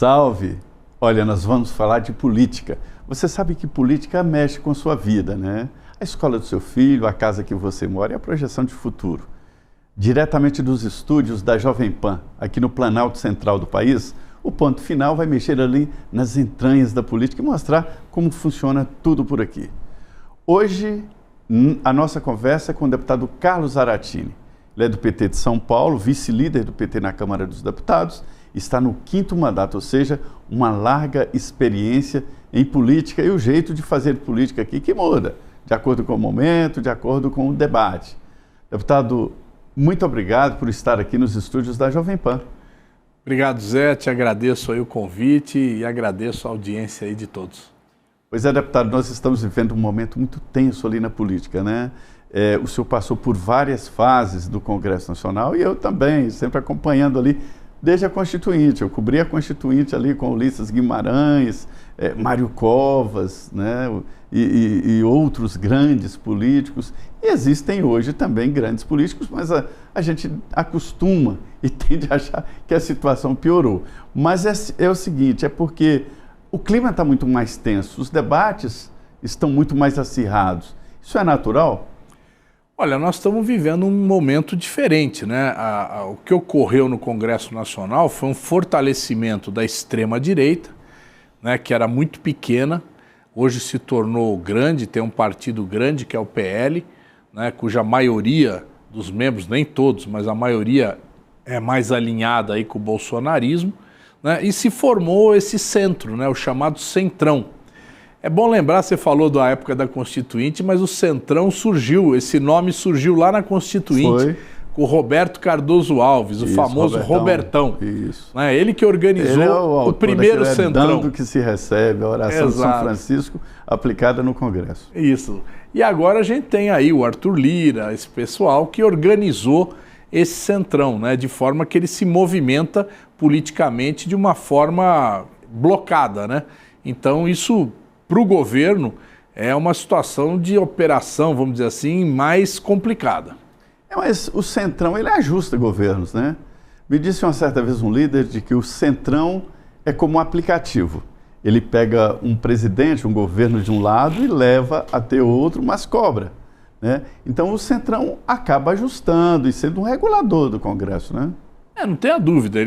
Salve! Olha, nós vamos falar de política. Você sabe que política mexe com sua vida, né? A escola do seu filho, a casa que você mora e a projeção de futuro. Diretamente dos estúdios da Jovem Pan, aqui no Planalto Central do país, o Ponto Final vai mexer ali nas entranhas da política e mostrar como funciona tudo por aqui. Hoje, a nossa conversa é com o deputado Carlos Zaratini. Ele é do PT de São Paulo, vice-líder do PT na Câmara dos Deputados, está no 5º mandato, ou seja, uma larga experiência em política e o jeito de fazer política aqui que muda, de acordo com o momento, de acordo com o debate. Deputado, muito obrigado por estar aqui nos estúdios da Jovem Pan. Obrigado, Zé, te agradeço aí o convite e agradeço a audiência aí de todos. Pois é, deputado, nós estamos vivendo um momento muito tenso ali na política, né? O senhor passou por várias fases do Congresso Nacional e eu também, sempre acompanhando ali, desde a Constituinte. Eu cobri a Constituinte ali com Ulisses Guimarães, Mário Covas, né? E outros grandes políticos. E existem hoje também grandes políticos, mas a gente acostuma e tende a achar que a situação piorou. Mas é o seguinte, é porque o clima está muito mais tenso, os debates estão muito mais acirrados. Isso é natural? Olha, nós estamos vivendo um momento diferente, né? O que ocorreu no Congresso Nacional foi um fortalecimento da extrema-direita, né, que era muito pequena, hoje se tornou grande, tem um partido grande que é o PL, né, cuja maioria dos membros, nem todos, mas a maioria é mais alinhada aí com o bolsonarismo, né, e se formou esse centro, né, o chamado Centrão. É bom lembrar, você falou da época da Constituinte, mas o Centrão surgiu, esse nome surgiu lá na Constituinte, Foi. Com o Roberto Cardoso Alves, o famoso Robertão. Isso. Né? Ele que organizou o primeiro Centrão. Dando que se recebe, a oração de São Francisco aplicada no Congresso. Isso. E agora a gente tem aí o Arthur Lira, esse pessoal que organizou esse Centrão, né? De forma que ele se movimenta politicamente de uma forma blocada, né? Então isso, para o governo, é uma situação de operação, vamos dizer assim, mais complicada. Mas o Centrão, ele ajusta governos, né? Me disse uma certa vez um líder de que o Centrão é como um aplicativo. Ele pega um presidente, um governo de um lado e leva a ter outro, mas cobra, né? Então o Centrão acaba ajustando e sendo um regulador do Congresso, né? Não tenha dúvida,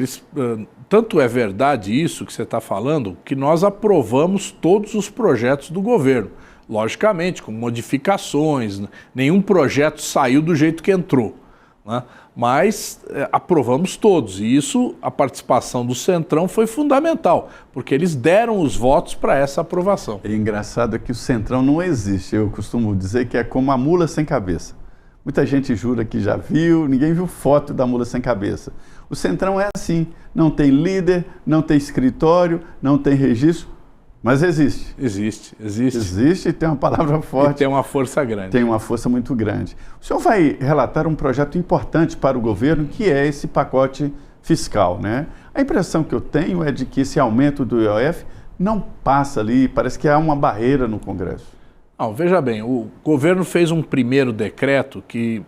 tanto é verdade isso que você está falando, que nós aprovamos todos os projetos do governo. Logicamente, com modificações, nenhum projeto saiu do jeito que entrou, né? Mas aprovamos todos, e isso, a participação do Centrão foi fundamental, porque eles deram os votos para essa aprovação. É engraçado que o Centrão não existe, eu costumo dizer que é como a mula sem cabeça. Muita gente jura que já viu, ninguém viu foto da mula sem cabeça. O Centrão é assim, não tem líder, não tem escritório, não tem registro, mas existe. Existe. Existe e tem uma palavra forte. E tem uma força grande. Tem uma força muito grande. O senhor vai relatar um projeto importante para o governo, que é esse pacote fiscal, né? A impressão que eu tenho é de que esse aumento do IOF não passa ali, parece que há uma barreira no Congresso. Não, veja bem, o governo fez um primeiro decreto que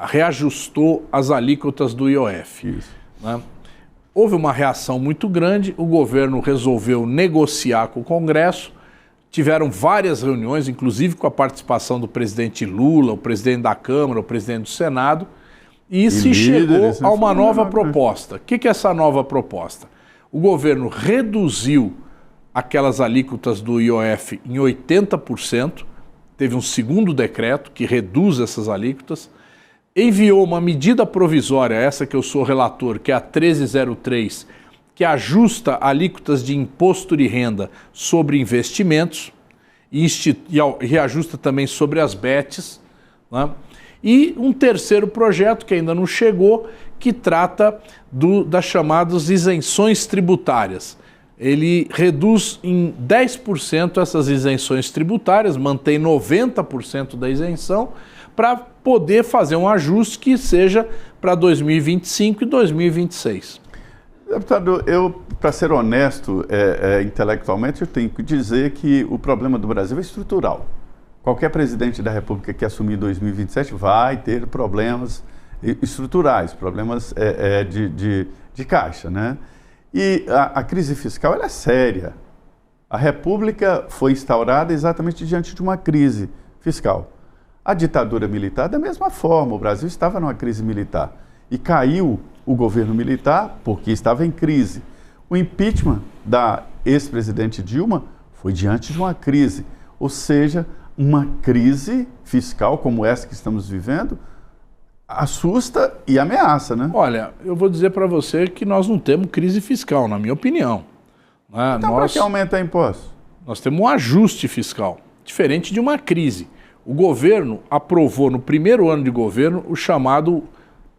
reajustou as alíquotas do IOF. Isso. Né? Houve uma reação muito grande, o governo resolveu negociar com o Congresso, tiveram várias reuniões, inclusive com a participação do presidente Lula, o presidente da Câmara, o presidente do Senado, e se chegou a uma nova proposta. O que é essa nova proposta? O governo reduziu aquelas alíquotas do IOF em 80%, teve um segundo decreto que reduz essas alíquotas, enviou uma medida provisória, essa que eu sou relator, que é a 1303, que ajusta alíquotas de imposto de renda sobre investimentos e reajusta também sobre as BETs, né? E um terceiro projeto que ainda não chegou, que trata das chamadas isenções tributárias. Ele reduz em 10% essas isenções tributárias, mantém 90% da isenção, para poder fazer um ajuste que seja para 2025 e 2026. Deputado, eu, para ser honesto intelectualmente, eu tenho que dizer que o problema do Brasil é estrutural. Qualquer presidente da República que assumir 2027 vai ter problemas estruturais, problemas de caixa, né? E a crise fiscal ela é séria. A República foi instaurada exatamente diante de uma crise fiscal. A ditadura militar, da mesma forma, o Brasil estava numa crise militar e caiu o governo militar porque estava em crise. O impeachment da ex-presidente Dilma foi diante de uma crise, ou seja, uma crise fiscal como essa que estamos vivendo assusta e ameaça, né? Olha, eu vou dizer para você que nós não temos crise fiscal, na minha opinião. Então, para que aumentar impostos? Nós temos um ajuste fiscal, diferente de uma crise. O governo aprovou no primeiro ano de governo o chamado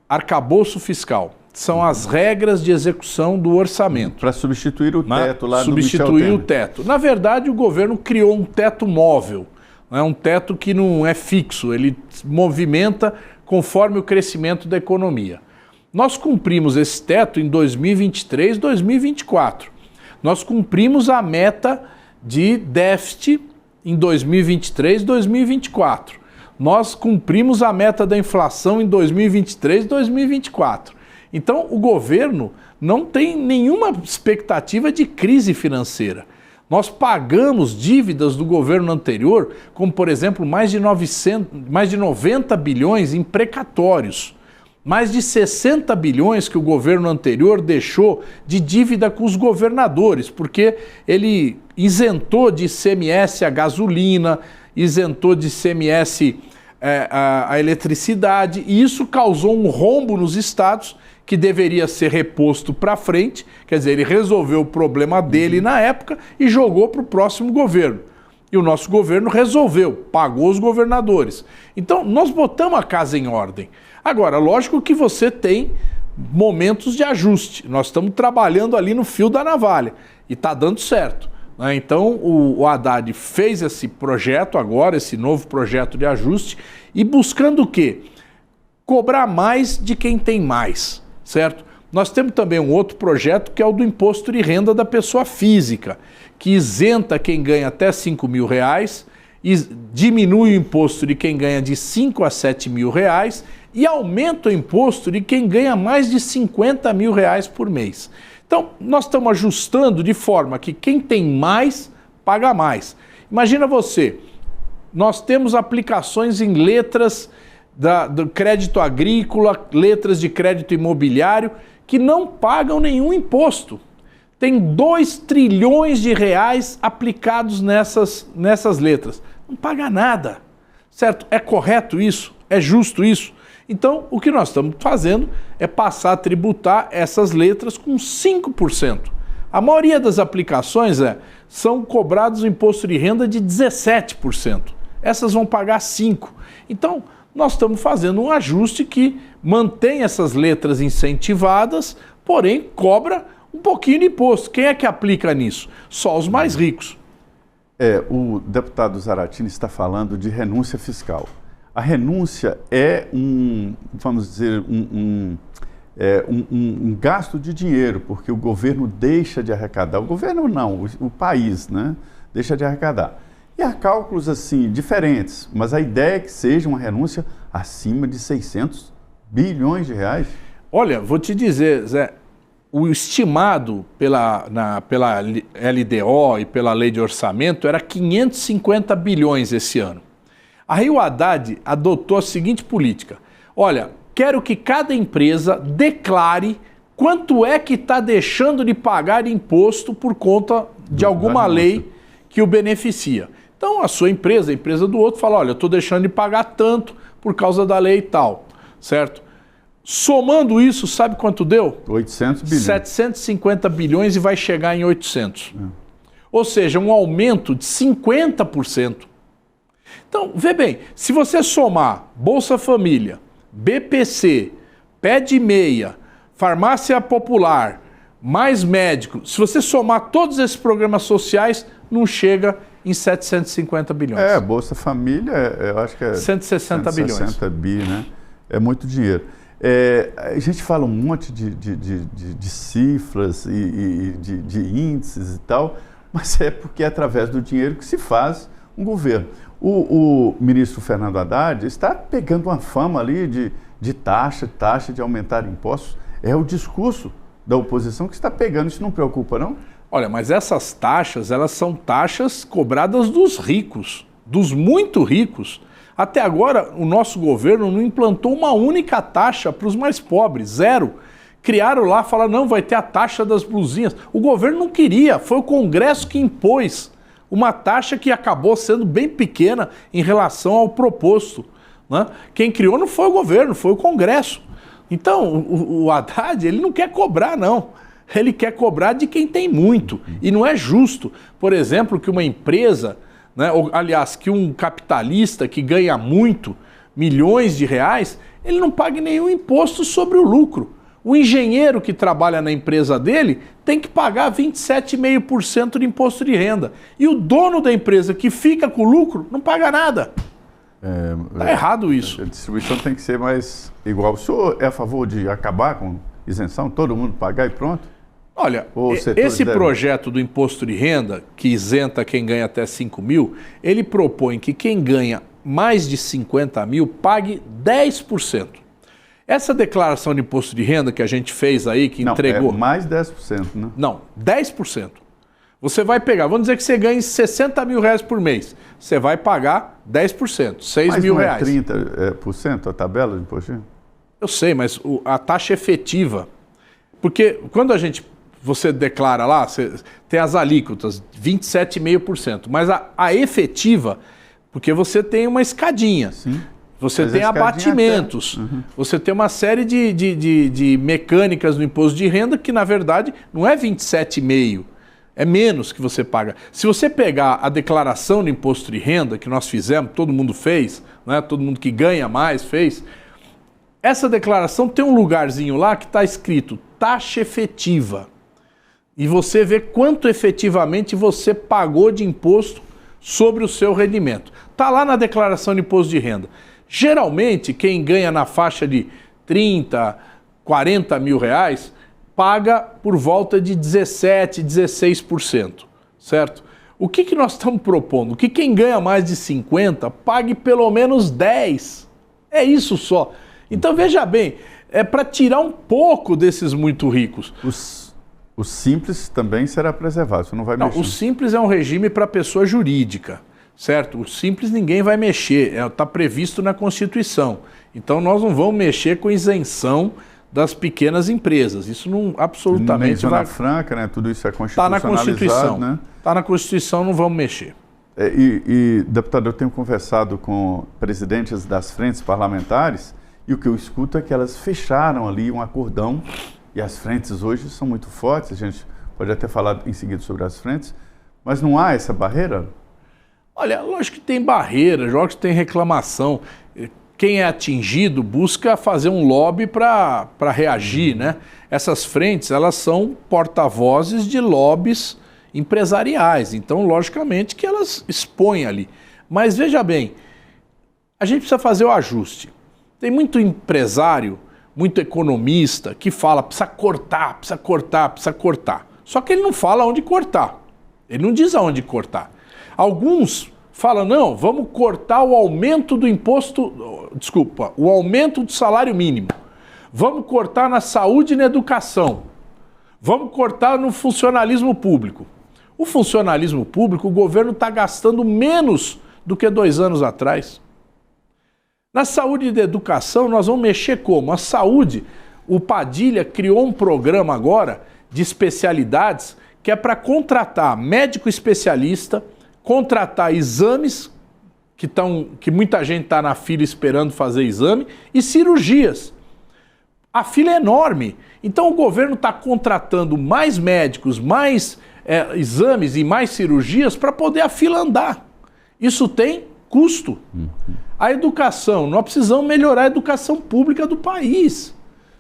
arcabouço fiscal. São as regras de execução do orçamento. Para substituir o teto lá do Michel Substituir Temer. o teto. Na verdade, o governo criou um teto móvel. Um teto que não é fixo, ele movimenta conforme o crescimento da economia. Nós cumprimos esse teto em 2023, 2024. Nós cumprimos a meta de déficit em 2023, 2024. Nós cumprimos a meta da inflação em 2023, 2024. Então, o governo não tem nenhuma expectativa de crise financeira. Nós pagamos dívidas do governo anterior, como, por exemplo, mais de 90 bilhões em precatórios. Mais de 60 bilhões que o governo anterior deixou de dívida com os governadores, porque ele isentou de ICMS a gasolina, isentou de ICMS a eletricidade, e isso causou um rombo nos estados que deveria ser reposto para frente. Quer dizer, ele resolveu o problema dele na época e jogou para o próximo governo. E o nosso governo resolveu, pagou os governadores. Então, nós botamos a casa em ordem. Agora, lógico que você tem momentos de ajuste. Nós estamos trabalhando ali no fio da navalha e está dando certo. Então, o Haddad fez esse projeto agora, esse novo projeto de ajuste, e buscando o quê? Cobrar mais de quem tem mais, certo? Nós temos também um outro projeto que é o do imposto de renda da pessoa física, que isenta quem ganha até R$5 mil, e diminui o imposto de quem ganha de R$5 a R$7 mil e aumenta o imposto de quem ganha mais de R$50 mil por mês. Então, nós estamos ajustando de forma que quem tem mais, paga mais. Imagina você, nós temos aplicações em letras do crédito agrícola, letras de crédito imobiliário, que não pagam nenhum imposto. Tem R$2 trilhões aplicados nessas letras. Não paga nada, certo? É correto isso? É justo isso? Então, o que nós estamos fazendo é passar a tributar essas letras com 5%. A maioria das aplicações são cobrados o imposto de renda de 17%. Essas vão pagar 5%. Então, nós estamos fazendo um ajuste que mantém essas letras incentivadas, porém cobra um pouquinho de imposto. Quem é que aplica nisso? Só os mais ricos. O deputado Zaratini está falando de renúncia fiscal. A renúncia é vamos dizer, um gasto de dinheiro, porque o governo deixa de arrecadar. O governo não, o país, né, deixa de arrecadar. E há cálculos assim diferentes, mas a ideia é que seja uma renúncia acima de R$600 bilhões. Olha, vou te dizer, Zé, o estimado pela LDO e pela lei de orçamento era 550 bilhões esse ano. Aí o Haddad adotou a seguinte política: olha, quero que cada empresa declare quanto é que está deixando de pagar imposto por conta de alguma lei que o beneficia. Então a sua empresa, a empresa do outro, fala: olha, eu estou deixando de pagar tanto por causa da lei e tal, certo? Somando isso, sabe quanto deu? 800 bilhões. 750 bilhões e vai chegar em 800. Ou seja, um aumento de 50%. Então, vê bem, se você somar Bolsa Família, BPC, Pé de Meia, Farmácia Popular, mais médico, se você somar todos esses programas sociais, não chega em 750 bilhões. Bolsa Família, eu acho que é 160 bilhões. 160 bi, né? É muito dinheiro. A gente fala um monte de cifras e de índices e tal, mas é porque é através do dinheiro que se faz um governo. O ministro Fernando Haddad está pegando uma fama ali de taxa de aumentar impostos. É o discurso da oposição que está pegando. Isso não preocupa, não? Olha, mas essas taxas, elas são taxas cobradas dos ricos, dos muito ricos. Até agora, o nosso governo não implantou uma única taxa para os mais pobres, zero. Criaram lá, falaram, não, vai ter a taxa das blusinhas. O governo não queria, foi o Congresso que impôs uma taxa que acabou sendo bem pequena em relação ao proposto, né? Quem criou não foi o governo, foi o Congresso. Então, o Haddad, ele não quer cobrar, não. Ele quer cobrar de quem tem muito. E não é justo, por exemplo, que uma empresa, né, ou, aliás, que um capitalista que ganha muito, milhões de reais, ele não pague nenhum imposto sobre o lucro. O engenheiro que trabalha na empresa dele tem que pagar 27,5% de imposto de renda. E o dono da empresa que fica com o lucro não paga nada. Está errado isso. A distribuição tem que ser mais igual. O senhor é a favor de acabar com isenção, todo mundo pagar e pronto? Olha, esse projeto do imposto de renda, que isenta quem ganha até 5 mil, ele propõe que quem ganha mais de 50 mil pague 10%. Essa declaração de imposto de renda que a gente fez aí, que entregou... Não, mais 10%, né? Não, 10%. Você vai pegar, vamos dizer que você ganha 60 mil reais por mês, você vai pagar 10%, 6 mil reais. Mas não é 30% a tabela de imposto de renda? Eu sei, mas a taxa efetiva... Porque quando você declara lá, você tem as alíquotas, 27,5%, mas a efetiva, porque você tem uma escadinha, sim, você tem abatimentos, você tem uma série de mecânicas no imposto de renda que, na verdade, não é 27,5%, é menos que você paga. Se você pegar a declaração de imposto de renda que nós fizemos, todo mundo fez, né, todo mundo que ganha mais fez, essa declaração tem um lugarzinho lá que está escrito taxa efetiva. E você vê quanto efetivamente você pagou de imposto sobre o seu rendimento. Está lá na declaração de imposto de renda. Geralmente, quem ganha na faixa de 30, 40 mil reais, paga por volta de 17%, 16%, certo? O que nós estamos propondo? Que quem ganha mais de 50 pague pelo menos 10%. É isso só. Então, veja bem, é para tirar um pouco desses muito ricos. O simples também será preservado, você não vai mexer. Não, o simples é um regime para pessoa jurídica, certo? O simples ninguém vai mexer, está previsto na Constituição. Então nós não vamos mexer com isenção das pequenas empresas. Isso não absolutamente nem Zona Franca, né? Tudo isso é constitucionalizado. Está na Constituição, né? Está na Constituição, não vamos mexer. Deputado, eu tenho conversado com presidentes das frentes parlamentares e o que eu escuto é que elas fecharam ali um acordão. E as frentes hoje são muito fortes, a gente pode até falar em seguida sobre as frentes, mas não há essa barreira? Olha, lógico que tem barreira, lógico que tem reclamação. Quem é atingido busca fazer um lobby para reagir, né? Essas frentes, elas são porta-vozes de lobbies empresariais, então, logicamente, que elas expõem ali. Mas, veja bem, a gente precisa fazer o ajuste. Tem muito empresário, muito economista que fala, precisa cortar, precisa cortar, precisa cortar. Só que ele não fala onde cortar. Ele não diz aonde cortar. Alguns falam, não, vamos cortar o aumento do imposto, desculpa, o aumento do salário mínimo. Vamos cortar na saúde e na educação. Vamos cortar no funcionalismo público. O funcionalismo público, o governo está gastando menos do que 2 anos atrás. Na saúde e na educação, nós vamos mexer como? A saúde, o Padilha criou um programa agora de especialidades que é para contratar médico especialista, contratar exames, que muita gente está na fila esperando fazer exame, e cirurgias. A fila é enorme. Então o governo está contratando mais médicos, mais exames e mais cirurgias para poder a fila andar. Isso tem custo. A educação, nós precisamos melhorar a educação pública do país,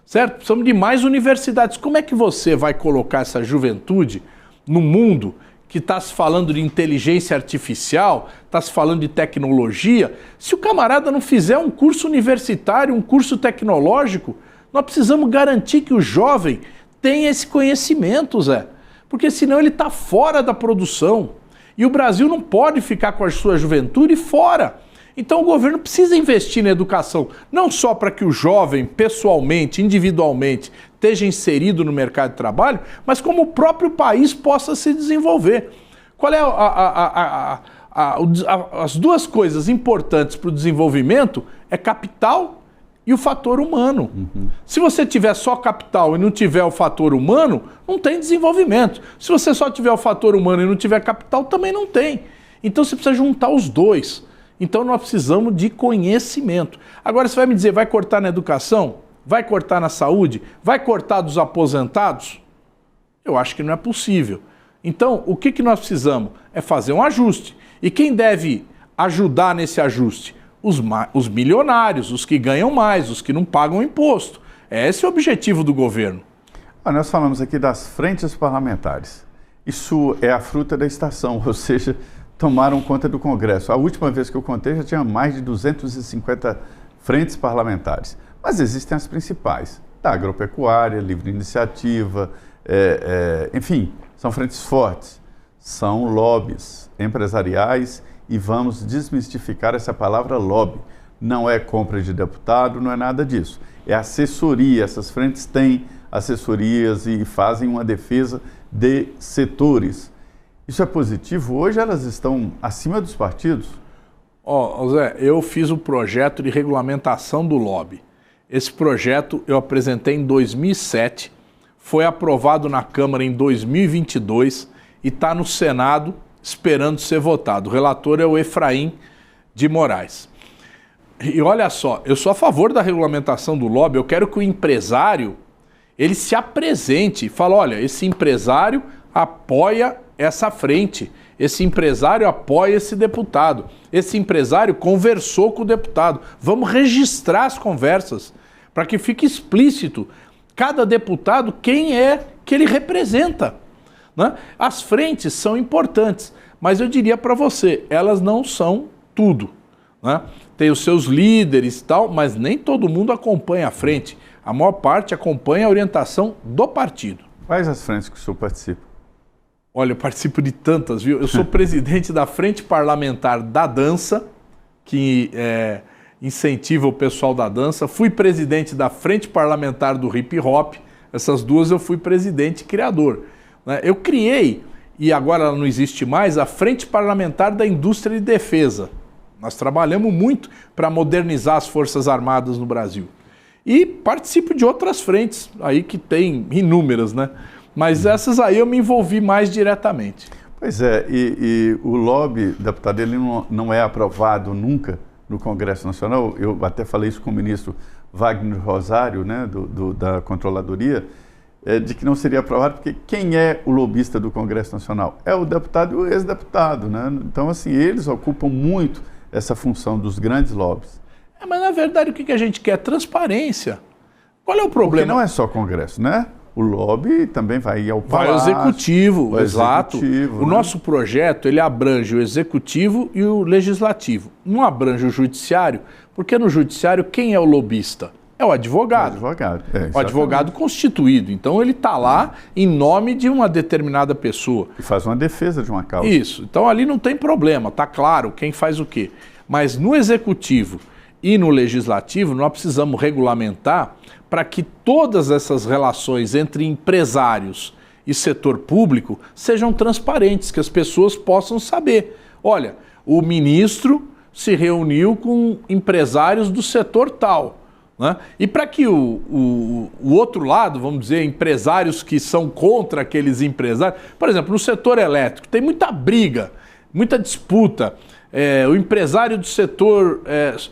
certo? Precisamos de mais universidades. Como é que você vai colocar essa juventude no mundo que está se falando de inteligência artificial, está se falando de tecnologia, se o camarada não fizer um curso universitário, um curso tecnológico? Nós precisamos garantir que o jovem tenha esse conhecimento, Zé, porque senão ele está fora da produção. E o Brasil não pode ficar com a sua juventude fora. Então o governo precisa investir na educação, não só para que o jovem, pessoalmente, individualmente, esteja inserido no mercado de trabalho, mas como o próprio país possa se desenvolver. Qual é as duas coisas importantes para o desenvolvimento? É capital e o fator humano. Se você tiver só capital e não tiver o fator humano, não tem desenvolvimento. Se você só tiver o fator humano e não tiver capital, também não tem. Então você precisa juntar os dois. Então nós precisamos de conhecimento. Agora você vai me dizer, vai cortar na educação? Vai cortar na saúde? Vai cortar dos aposentados? Eu acho que não é possível. Então, o que nós precisamos? É fazer um ajuste. E quem deve ajudar nesse ajuste? Os milionários, os que ganham mais, os que não pagam imposto. Esse é o objetivo do governo. Nós falamos aqui das frentes parlamentares. Isso é a fruta da estação, ou seja, tomaram conta do Congresso. A última vez que eu contei já tinha mais de 250 frentes parlamentares. Mas existem as principais, da agropecuária, livre iniciativa, enfim, são frentes fortes, são lobbies empresariais e vamos desmistificar essa palavra lobby. Não é compra de deputado, não é nada disso. É assessoria, essas frentes têm assessorias e fazem uma defesa de setores. Isso é positivo? Hoje elas estão acima dos partidos? Zé, eu fiz um projeto de regulamentação do lobby. Esse projeto eu apresentei em 2007, foi aprovado na Câmara em 2022 e está no Senado esperando ser votado. O relator é o Efraim de Moraes. E olha só, eu sou a favor da regulamentação do lobby, eu quero que o empresário ele se apresente e fale, olha, esse empresário apoia essa frente, esse empresário apoia esse deputado, esse empresário conversou com o deputado. Vamos registrar as conversas para que fique explícito cada deputado quem é que ele representa, né? As frentes são importantes, mas eu diria para você, elas não são tudo, né? Tem os seus líderes e tal, mas nem todo mundo acompanha a frente. A maior parte acompanha a orientação do partido. Quais as frentes que o senhor participa? Olha, eu participo de tantas, viu? Eu sou presidente da Frente Parlamentar da Dança, que incentiva o pessoal da dança. Fui presidente da Frente Parlamentar do Hip Hop. Essas duas eu fui presidente e criador. Eu criei, e agora ela não existe mais, a Frente Parlamentar da Indústria de Defesa. Nós trabalhamos muito para modernizar as Forças Armadas no Brasil. E participo de outras frentes aí que tem inúmeras, né? Mas essas aí eu me envolvi mais diretamente. Pois é, e o lobby, deputado, ele não é aprovado nunca no Congresso Nacional. Eu até falei isso com o ministro Wagner Rosário, né, da Controladoria, de que não seria aprovado, porque quem é o lobista do Congresso Nacional? É o deputado e o ex-deputado, né? Então, assim, eles ocupam muito essa função dos grandes lobbies. Mas, na verdade, o que a gente quer? Transparência. Qual é o problema? Porque não é só Congresso, né? O lobby também vai ao Palácio. Vai ao Executivo, exato. O nosso projeto, ele abrange o Executivo e o Legislativo. Não abrange o Judiciário, porque no Judiciário quem é o lobista? É o advogado. O advogado constituído. Então ele está lá em nome de uma determinada pessoa. E faz uma defesa de uma causa. Isso. Então ali não tem problema, está claro quem faz o quê. Mas no Executivo e no Legislativo nós precisamos regulamentar para que todas essas relações entre empresários e setor público sejam transparentes, que as pessoas possam saber. Olha, o ministro se reuniu com empresários do setor tal, né? E para que o outro lado, vamos dizer, empresários que são contra aqueles empresários, por exemplo, no setor elétrico, tem muita briga, muita disputa. O empresário do setor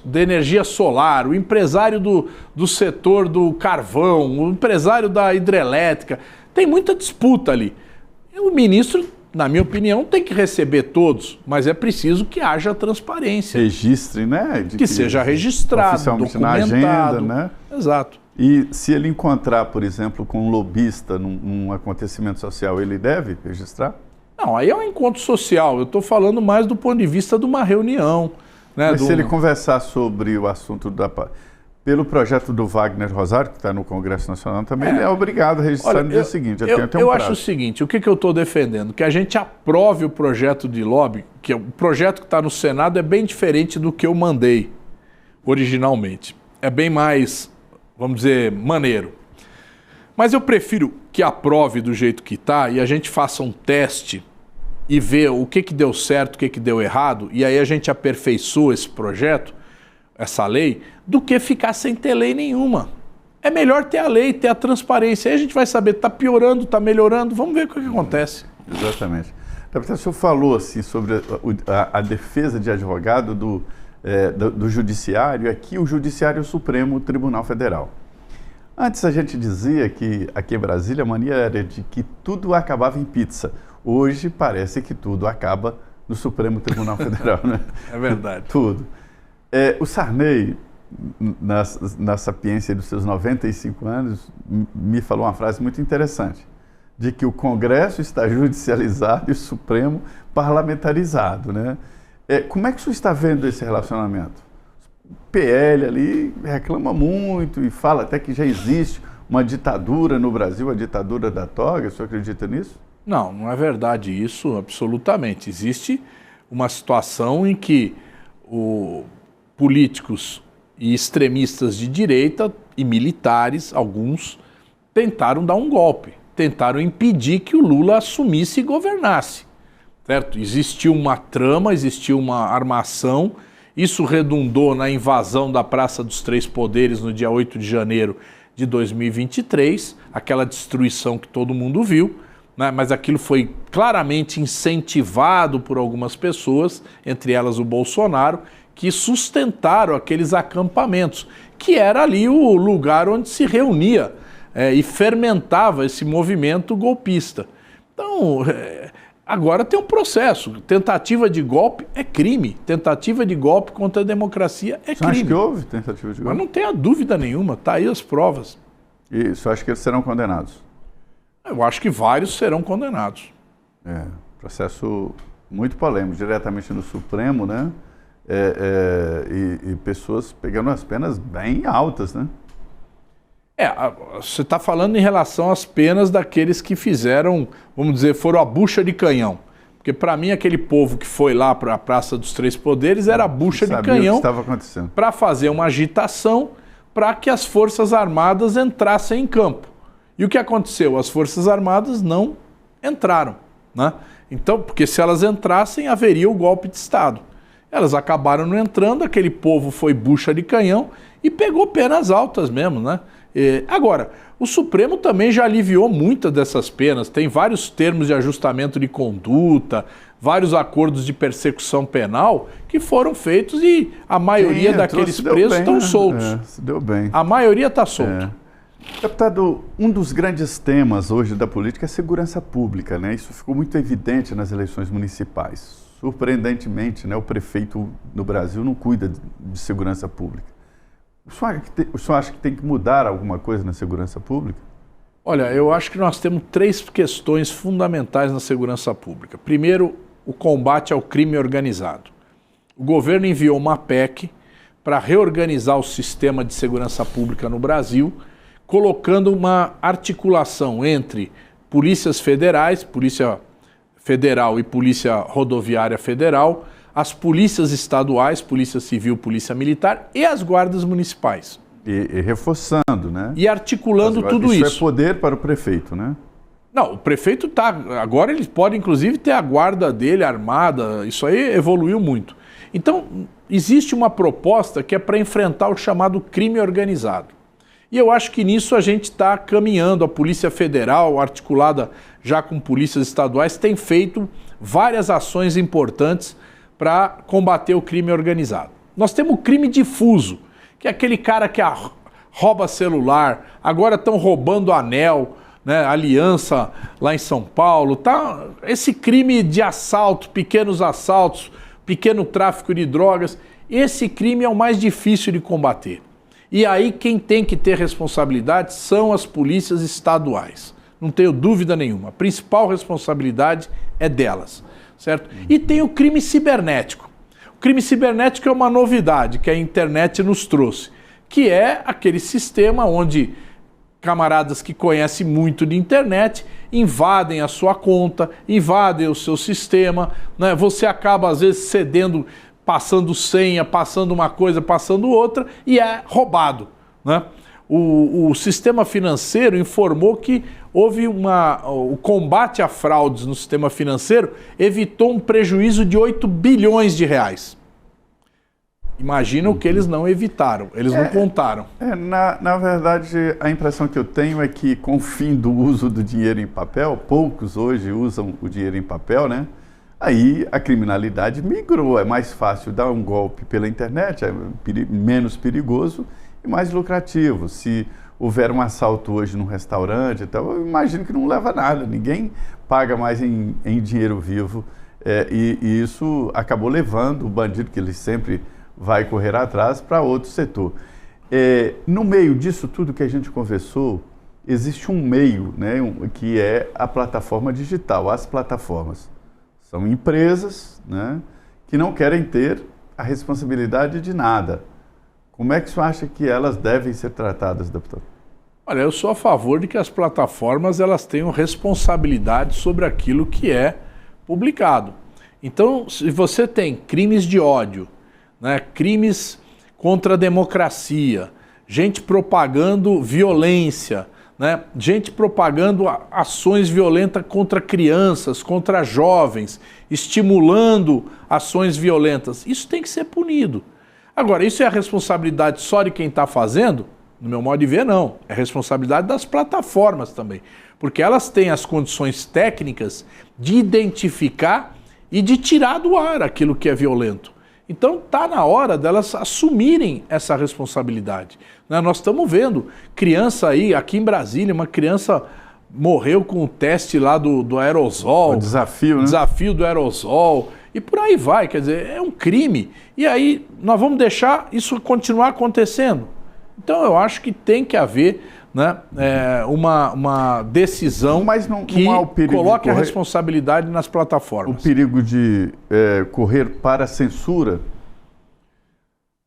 da energia solar, o empresário do setor do carvão, o empresário da hidrelétrica, tem muita disputa ali. E o ministro, na minha opinião, tem que receber todos, mas é preciso que haja transparência. Registre, né? Que seja registrado, oficialmente documentado. Na agenda, né? Exato. E se ele encontrar, por exemplo, com um lobista num acontecimento social, ele deve registrar? Não, aí é um encontro social. Eu estou falando mais do ponto de vista de uma reunião. Né, Mas se ele conversar sobre o assunto pelo projeto do Wagner Rosário, que está no Congresso Nacional também, ele é obrigado a registrar no dia seguinte. Eu acho o seguinte, o que eu estou defendendo? Que a gente aprove o projeto de lobby, que o projeto que está no Senado é bem diferente do que eu mandei originalmente. É bem mais, vamos dizer, maneiro. Mas eu prefiro que aprove do jeito que está e a gente faça um teste e ver o que deu certo, o que deu errado, e aí a gente aperfeiçoa esse projeto, essa lei, do que ficar sem ter lei nenhuma. É melhor ter a lei, ter a transparência. Aí a gente vai saber, está piorando, está melhorando, vamos ver o que acontece. Exatamente. Deputado, o senhor falou assim, sobre a defesa de advogado do Judiciário, aqui o Judiciário Supremo Tribunal Federal. Antes a gente dizia que aqui em Brasília a mania era de que tudo acabava em pizza. Hoje parece que tudo acaba no Supremo Tribunal Federal, né? É verdade. Tudo. O Sarney, na sapiência dos seus 95 anos, me falou uma frase muito interessante, de que o Congresso está judicializado e o Supremo parlamentarizado, né? Como é que o senhor está vendo esse relacionamento? O PL ali reclama muito e fala até que já existe uma ditadura no Brasil, a ditadura da toga. O senhor acredita nisso? Não, não é verdade isso, absolutamente. Existe uma situação em que políticos e extremistas de direita e militares, alguns, tentaram dar um golpe, tentaram impedir que o Lula assumisse e governasse, certo? Existiu uma trama, existiu uma armação, isso redundou na invasão da Praça dos Três Poderes no dia 8 de janeiro de 2023, aquela destruição que todo mundo viu, né? Mas aquilo foi claramente incentivado por algumas pessoas, entre elas o Bolsonaro, que sustentaram aqueles acampamentos, que era ali o lugar onde se reunia e fermentava esse movimento golpista. Então, agora tem um processo. Tentativa de golpe é crime. Tentativa de golpe contra a democracia é crime. Você acha que houve tentativa de golpe? Mas não tenha dúvida nenhuma, está aí as provas. E você acha que eles serão condenados? Eu acho que vários serão condenados. Processo muito polêmico, diretamente no Supremo, né? E pessoas pegando as penas bem altas, né? Você está falando em relação às penas daqueles que fizeram, vamos dizer, foram a bucha de canhão. Porque para mim aquele povo que foi lá para a Praça dos Três Poderes era a bucha de canhão para fazer uma agitação para que as Forças Armadas entrassem em campo. E o que aconteceu? As Forças Armadas não entraram, né? Então, porque se elas entrassem, haveria o golpe de Estado. Elas acabaram não entrando, aquele povo foi bucha de canhão e pegou penas altas mesmo, né? Agora, o Supremo também já aliviou muitas dessas penas, tem vários termos de ajustamento de conduta, vários acordos de persecução penal que foram feitos e a maioria daqueles presos estão soltos. Se deu bem. A maioria está solta. Deputado, um dos grandes temas hoje da política é segurança pública, né? Isso ficou muito evidente nas eleições municipais. Surpreendentemente, né, o prefeito no Brasil não cuida de segurança pública. O senhor acha que tem que mudar alguma coisa na segurança pública? Olha, eu acho que nós temos 3 questões fundamentais na segurança pública. Primeiro, o combate ao crime organizado. O governo enviou uma PEC para reorganizar o sistema de segurança pública no Brasil, colocando uma articulação entre polícias federais, Polícia Federal e Polícia Rodoviária Federal, as polícias estaduais, Polícia Civil, Polícia Militar e as guardas municipais. E reforçando, né? E articulando tudo isso. Isso é poder para o prefeito, né? Não, o prefeito está... Agora ele pode, inclusive, ter a guarda dele armada. Isso aí evoluiu muito. Então, existe uma proposta que é para enfrentar o chamado crime organizado. E eu acho que nisso a gente está caminhando. A Polícia Federal, articulada já com polícias estaduais, tem feito várias ações importantes para combater o crime organizado. Nós temos o crime difuso, que é aquele cara que rouba celular, agora estão roubando anel, né, aliança lá em São Paulo. Tá? Esse crime de assalto, pequenos assaltos, pequeno tráfico de drogas, esse crime é o mais difícil de combater. E aí quem tem que ter responsabilidade são as polícias estaduais. Não tenho dúvida nenhuma. A principal responsabilidade é delas, certo? E tem o crime cibernético. O crime cibernético é uma novidade que a internet nos trouxe, que é aquele sistema onde camaradas que conhecem muito de internet invadem a sua conta, invadem o seu sistema, né? Você acaba às vezes cedendo, passando senha, passando uma coisa, passando outra e é roubado, né? O sistema financeiro informou que houve o combate a fraudes no sistema financeiro evitou um prejuízo de 8 bilhões de reais. Imagina o que eles não evitaram, eles não contaram. Na verdade, a impressão que eu tenho é que com o fim do uso do dinheiro em papel, poucos hoje usam o dinheiro em papel, né? Aí a criminalidade migrou, é mais fácil dar um golpe pela internet, é menos perigoso e mais lucrativo. Se houver um assalto hoje num restaurante e tal, eu imagino que não leva nada, ninguém paga mais em dinheiro vivo, e isso acabou levando o bandido, que ele sempre vai correr atrás, para outro setor. No meio disso tudo que a gente conversou, existe um meio, né, que é a plataforma digital, as plataformas. São empresas, né, que não querem ter a responsabilidade de nada. Como é que você acha que elas devem ser tratadas, deputado? Olha, eu sou a favor de que as plataformas elas tenham responsabilidade sobre aquilo que é publicado. Então, se você tem crimes de ódio, né, crimes contra a democracia, gente propagando violência, né, gente propagando ações violentas contra crianças, contra jovens, estimulando ações violentas, isso tem que ser punido. Agora, isso é a responsabilidade só de quem está fazendo? No meu modo de ver, não. É responsabilidade das plataformas também, porque elas têm as condições técnicas de identificar e de tirar do ar aquilo que é violento. Então está na hora delas assumirem essa responsabilidade. Nós estamos vendo criança aí, aqui em Brasília, uma criança morreu com o teste lá do aerosol. O desafio, né? Desafio do aerosol. E por aí vai, quer dizer, é um crime. E aí nós vamos deixar isso continuar acontecendo. Então eu acho que tem que haver, né, uma decisão que coloque a responsabilidade nas plataformas. O perigo de correr para a censura?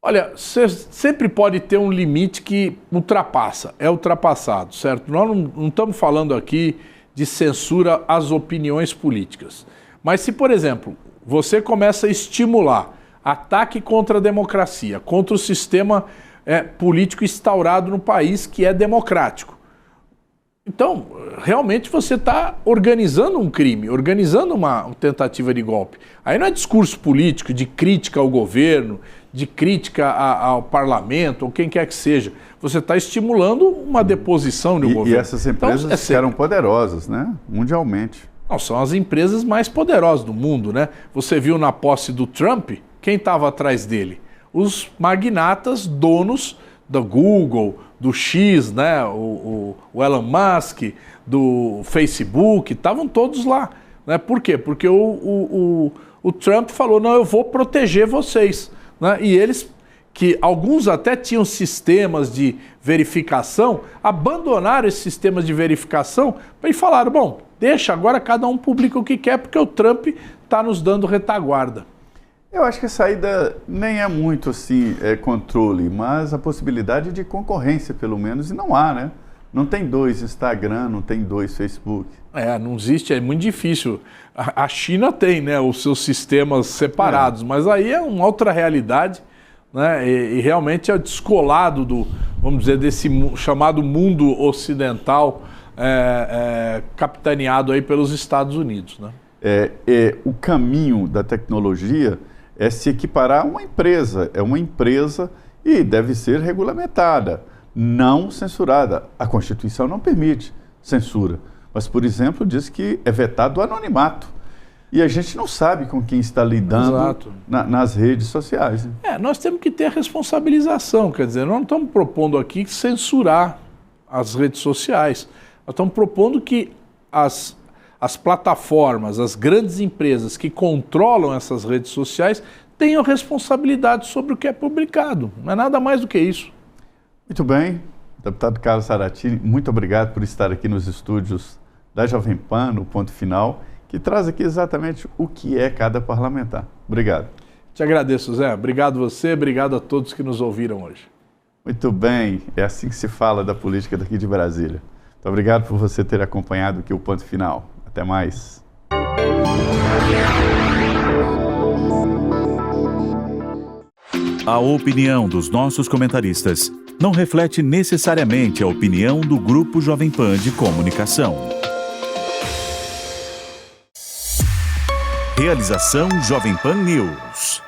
Olha, você sempre pode ter um limite que ultrapassa, é ultrapassado, certo? Nós não estamos falando aqui de censura às opiniões políticas. Mas se, por exemplo, você começa a estimular ataque contra a democracia, contra o sistema político instaurado no país que é democrático. Então, realmente você está organizando um crime, organizando uma tentativa de golpe. Aí não é discurso político de crítica ao governo, de crítica ao parlamento, ou quem quer que seja. Você está estimulando uma deposição do governo. E essas empresas ficaram poderosas, né? Mundialmente. Não, são as empresas mais poderosas do mundo, né? Você viu na posse do Trump, quem estava atrás dele? Os magnatas donos do Google, do X, né? O Elon Musk, do Facebook, estavam todos lá, né? Por quê? Porque o Trump falou, não, eu vou proteger vocês, né? E eles, que alguns até tinham sistemas de verificação, abandonaram esses sistemas de verificação e falaram, bom, deixa, agora cada um publica o que quer, porque o Trump está nos dando retaguarda. Eu acho que a saída nem é muito assim, controle, mas a possibilidade de concorrência, pelo menos, e não há, né? Não tem 2 Instagram, não tem 2 Facebook. Não existe, é muito difícil. A China tem, né, os seus sistemas separados, mas aí é uma outra realidade, né? E realmente é descolado do, vamos dizer, desse chamado mundo ocidental, capitaneado aí pelos Estados Unidos, né? O caminho da tecnologia é se equiparar a uma empresa. É uma empresa e deve ser regulamentada, não censurada. A Constituição não permite censura. Mas, por exemplo, diz que é vetado o anonimato. E a gente não sabe com quem está lidando nas redes sociais. Né? Nós temos que ter a responsabilização. Quer dizer, nós não estamos propondo aqui censurar as redes sociais. Nós estamos propondo que as plataformas, as grandes empresas que controlam essas redes sociais tenham responsabilidade sobre o que é publicado. Não é nada mais do que isso. Muito bem. Deputado Carlos Saratini, muito obrigado por estar aqui nos estúdios da Jovem Pan, no Ponto Final, que traz aqui exatamente o que é cada parlamentar. Obrigado. Te agradeço, Zé. Obrigado você, obrigado a todos que nos ouviram hoje. Muito bem, é assim que se fala da política daqui de Brasília. Muito obrigado por você ter acompanhado aqui o Ponto Final. Até mais. A opinião dos nossos comentaristas não reflete necessariamente a opinião do Grupo Jovem Pan de Comunicação. Realização Jovem Pan News.